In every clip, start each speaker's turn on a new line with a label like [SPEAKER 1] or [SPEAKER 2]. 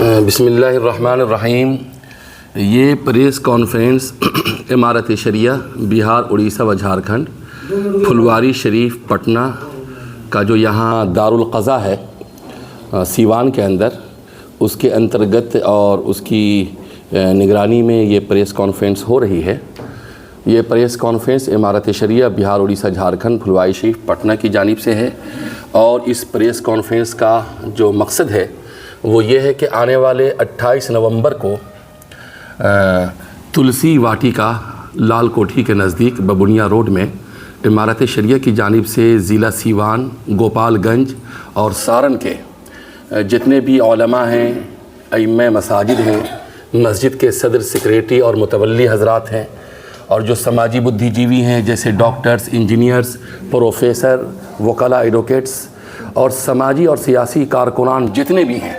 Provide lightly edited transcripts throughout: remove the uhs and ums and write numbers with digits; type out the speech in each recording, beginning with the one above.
[SPEAKER 1] بسم اللہ الرحمن الرحیم۔ یہ پریس کانفرنس امارت شریعہ بہار، اڑیسہ و جھارکھنڈ پھلواری شریف پٹنہ کا جو یہاں دارالقضا ہے سیوان کے اندر، اس کے انترگت اور اس کی نگرانی میں یہ پریس کانفرنس ہو رہی ہے۔ یہ پریس کانفرنس امارت شریعہ بہار، اڑیسہ، جھارکھنڈ پھلواری شریف پٹنہ کی جانب سے ہے، اور اس پریس کانفرنس کا جو مقصد ہے وہ یہ ہے کہ آنے والے 28 نومبر کو تلسی واٹیکا لال کوٹھی کے نزدیک ببنیا روڈ میں امارت شریعہ کی جانب سے ضلع سیوان، گوپال گنج اور سارن کے جتنے بھی علماء ہیں، ائمہ مساجد ہیں، مسجد کے صدر، سیکریٹری اور متولی حضرات ہیں، اور جو سماجی بدھی جیوی ہیں جیسے ڈاکٹرز، انجینئرز، پروفیسر، وکلاء، ایڈوکیٹس اور سماجی اور سیاسی کارکنان جتنے بھی ہیں،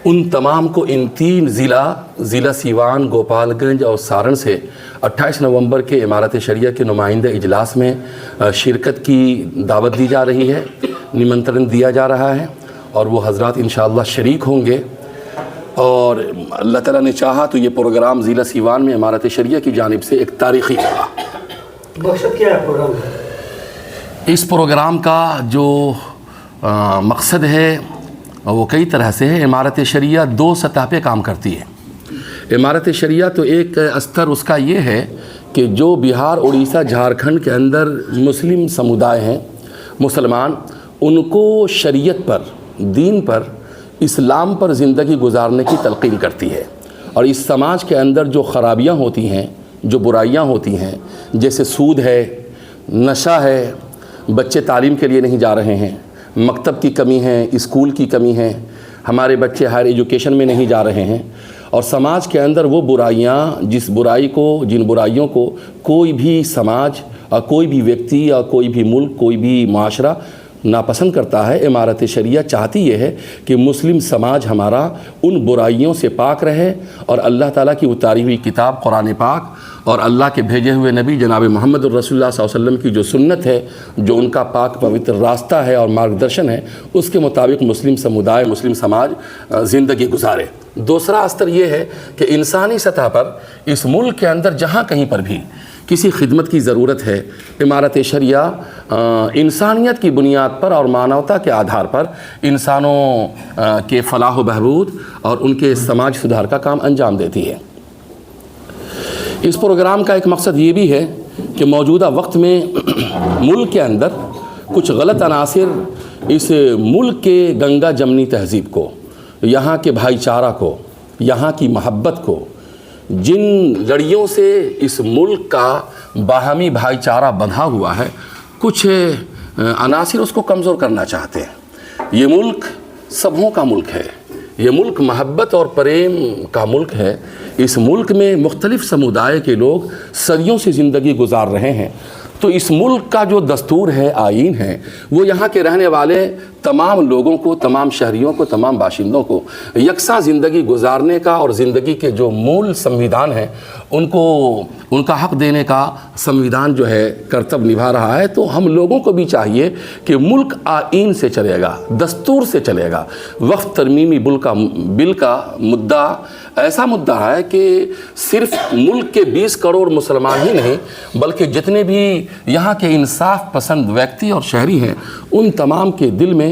[SPEAKER 1] ان تمام کو ان 3 ضلع سیوان، گوپال گنج اور سارن سے 28 نومبر کے امارت شریعہ کے نمائندہ اجلاس میں شرکت کی دعوت دی جا رہی ہے، نمنترن دیا جا رہا ہے، اور وہ حضرات انشاءاللہ شریک ہوں گے۔ اور اللہ تعالیٰ نے چاہا تو یہ پروگرام ضلع سیوان میں امارت شریعہ کی جانب سے ایک تاریخی ہوگا۔
[SPEAKER 2] مقصد کیا ہے پروگرام کا؟
[SPEAKER 1] اس پروگرام کا جو مقصد ہے وہ کئی طرح سے ہے۔ امارت شریعہ 2 سطح پہ کام کرتی ہے۔ امارت شریعہ تو ایک استر اس کا یہ ہے کہ جو بہار، اڑیسہ، جھارکھنڈ کے اندر مسلم سمودائے ہیں، مسلمان، ان کو شریعت پر، دین پر، اسلام پر زندگی گزارنے کی تلقین کرتی ہے، اور اس سماج کے اندر جو خرابیاں ہوتی ہیں، جو برائیاں ہوتی ہیں، جیسے سود ہے، نشہ ہے، بچے تعلیم کے لیے نہیں جا رہے ہیں، مکتب کی کمی ہے، اسکول کی کمی ہے، ہمارے بچے ہائر ایجوکیشن میں نہیں جا رہے ہیں، اور سماج کے اندر وہ برائیاں، جن برائیوں کو کوئی بھی سماج اور کوئی بھی ویکتی یا کوئی بھی ملک، کوئی بھی معاشرہ ناپسند کرتا ہے، امارت شریعہ چاہتی یہ ہے کہ مسلم سماج ہمارا ان برائیوں سے پاک رہے، اور اللہ تعالیٰ کی اتاری ہوئی کتاب قرآن پاک اور اللہ کے بھیجے ہوئے نبی جناب محمد الرسول اللہ صلی اللہ علیہ وسلم کی جو سنت ہے، جو ان کا پاک پوتر راستہ ہے اور مارگدرشن ہے، اس کے مطابق مسلم سمودائے، مسلم سماج زندگی گزارے۔ دوسرا استر یہ ہے کہ انسانی سطح پر اس ملک کے اندر جہاں کہیں پر بھی کسی خدمت کی ضرورت ہے، امارت شریعہ انسانیت کی بنیاد پر اور مانوتا کے آدھار پر انسانوں کے فلاح و بہبود اور ان کے سماج سدھار کا کام انجام دیتی ہے۔ اس پروگرام کا ایک مقصد یہ بھی ہے کہ موجودہ وقت میں ملک کے اندر کچھ غلط عناصر اس ملک کے گنگا جمنی تہذیب کو، یہاں کے بھائی چارہ کو، یہاں کی محبت کو، جن لڑیوں سے اس ملک کا باہمی بھائی چارہ بندھا ہوا ہے، کچھ عناصر اس کو کمزور کرنا چاہتے ہیں۔ یہ ملک سبوں کا ملک ہے، یہ ملک محبت اور پریم کا ملک ہے۔ اس ملک میں مختلف سمودائے کے لوگ صدیوں سے زندگی گزار رہے ہیں، تو اس ملک کا جو دستور ہے، آئین ہے، وہ یہاں کے رہنے والے تمام لوگوں کو، تمام شہریوں کو، تمام باشندوں کو یکساں زندگی گزارنے کا، اور زندگی کے جو مول سمویدھان ہیں ان کا حق دینے کا سمویدھان جو ہے کرتب نبھا رہا ہے۔ تو ہم لوگوں کو بھی چاہیے کہ ملک آئین سے چلے گا، دستور سے چلے گا۔ وقف ترمیمی بل کا مدعا ایسا مدعا ہے کہ صرف ملک کے 20 کروڑ مسلمان ہی نہیں، بلکہ جتنے بھی یہاں کے انصاف پسند ویکتی اور شہری ہیں، ان تمام کے دل میں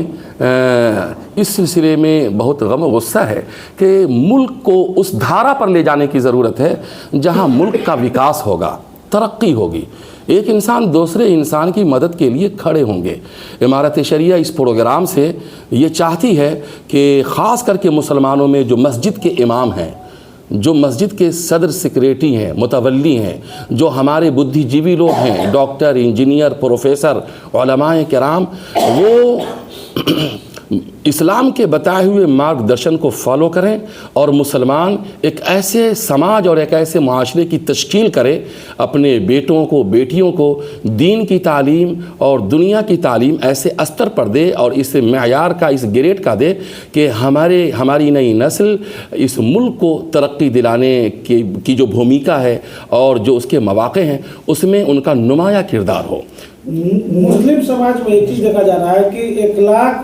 [SPEAKER 1] اس سلسلے میں بہت غم و غصہ ہے کہ ملک کو اس دھارا پر لے جانے کی ضرورت ہے جہاں ملک کا وکاس ہوگا، ترقی ہوگی، ایک انسان دوسرے انسان کی مدد کے لیے کھڑے ہوں گے۔ امارت شریعہ اس پروگرام سے یہ چاہتی ہے کہ خاص کر کے مسلمانوں میں جو مسجد کے امام ہیں، جو مسجد کے صدر، سیکریٹری ہیں، متولی ہیں، جو ہمارے بدھی جیوی لوگ ہیں، ڈاکٹر، انجینئر، پروفیسر، علماء کرام، وہ اسلام کے بتائے ہوئے مارگ درشن کو فالو کریں، اور مسلمان ایک ایسے سماج اور ایک ایسے معاشرے کی تشکیل کرے، اپنے بیٹوں کو، بیٹیوں کو دین کی تعلیم اور دنیا کی تعلیم ایسے استر پر دے، اور اس معیار کا، اس گریڈ کا دے کہ ہماری نئی نسل اس ملک کو ترقی دلانے کی جو بھومیکا ہے اور جو اس کے مواقع ہیں، اس میں ان کا نمایاں کردار ہو۔
[SPEAKER 2] مسلم سماج میں ایک چیز دیکھا جا رہا ہے کہ اخلاق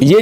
[SPEAKER 1] یہ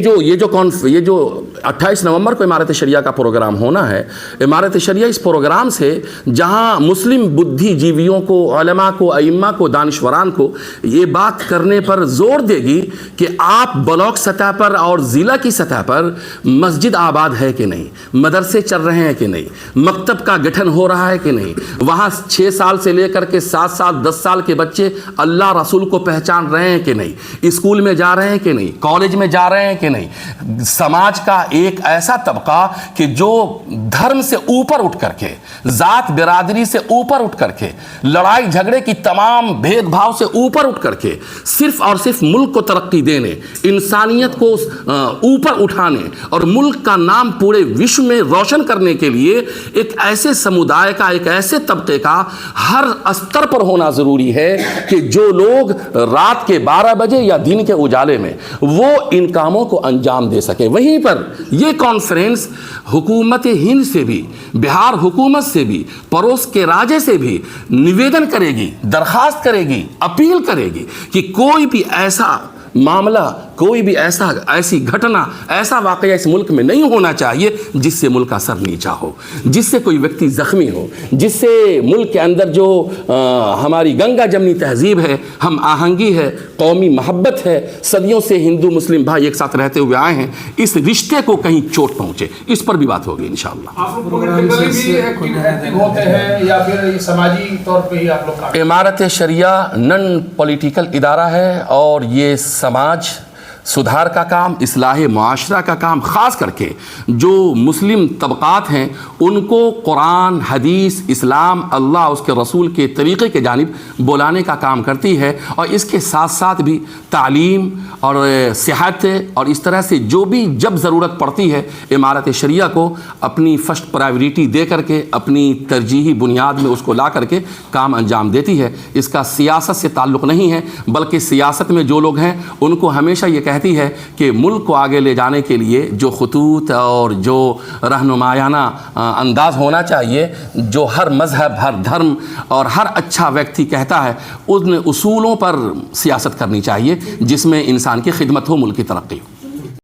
[SPEAKER 1] جو 28 نومبر کو امارت شریعہ کا پروگرام ہونا ہے، امارت شریعہ اس پروگرام سے جہاں مسلم بدھی جیویوں کو، علماء کو، ائمہ کو، دانشوران کو یہ بات کرنے پر زور دے گی کہ آپ بلاک سطح پر اور ضلع کی سطح پر مسجد آباد ہے کہ نہیں، مدرسے چل رہے ہیں کہ نہیں، مکتب کا گٹھن ہو رہا ہے کہ نہیں، وہاں 6 سال سے لے کر کے 7 سال 10 سال کے بچے اللہ رسول کو پہچان رہے ہیں کہ نہیں، اسکول میں جا رہے ہیں کہ نہیں، کالج میں جا رہے ہیں کہ نہیں۔ سماج کا ایک ایسا طبقہ کہ جو دھرم سے اوپر اٹھ کر کے، ذات برادری سے اوپر اٹھ کر کے، لڑائی جھگڑے کی تمام بھید بھاؤ سے اوپر اٹھ کر کے صرف اور صرف ملک کو ترقی دینے، انسانیت کو اوپر اٹھانے اور ملک کا نام پورے وشو میں روشن کرنے کے لیے ایک ایسے سمودائے کا، ایک ایسے طبقے کا ہر استر پر ہونا ضروری ہے کہ جو لوگ رات کے 12 بجے یا دن کے اجالے میں وہ ان کاموں کو انجام دے سکے۔ وہیں پر یہ کانفرنس حکومت ہند سے بھی، بہار حکومت سے بھی، پڑوس کے راجے سے بھی نویدن کرے گی، درخواست کرے گی، اپیل کرے گی کہ کوئی بھی ایسا معاملہ، کوئی بھی ایسی گھٹنا، ایسا واقعہ اس ملک میں نہیں ہونا چاہیے جس سے ملک کا سر نیچا ہو، جس سے کوئی ویکتی زخمی ہو، جس سے ملک کے اندر جو ہماری گنگا جمنی تہذیب ہے، ہم آہنگی ہے، قومی محبت ہے، صدیوں سے ہندو مسلم بھائی ایک ساتھ رہتے ہوئے آئے ہیں، اس رشتے کو کہیں چوٹ پہنچے، اس پر بھی بات ہوگی انشاءاللہ۔ امارت شریعہ نن پولیٹیکل ادارہ ہے اور یہ سماج سدھار کا کام، اصلاح معاشرہ کا کام، خاص کر کے جو مسلم طبقات ہیں ان کو قرآن، حدیث، اسلام، اللہ اس کے رسول کے طریقے کے جانب بلانے کا کام کرتی ہے، اور اس کے ساتھ ساتھ بھی تعلیم اور صحت اور اس طرح سے جو بھی جب ضرورت پڑتی ہے امارت شریعہ کو اپنی فرسٹ پرائیورٹی دے کر کے، اپنی ترجیحی بنیاد میں اس کو لا کر کے کام انجام دیتی ہے۔ اس کا سیاست سے تعلق نہیں ہے، بلکہ سیاست میں جو لوگ ہیں ان کو ہمیشہ یہ کہتی ہے کہ ملک کو آگے لے جانے کے لیے جو خطوط اور جو رہنمایانہ انداز ہونا چاہیے، جو ہر مذہب، ہر دھرم اور ہر اچھا ویکتی کہتا ہے، ان اصولوں پر سیاست کرنی چاہیے جس میں انسان کی خدمت ہو، ملک کی ترقی ہو۔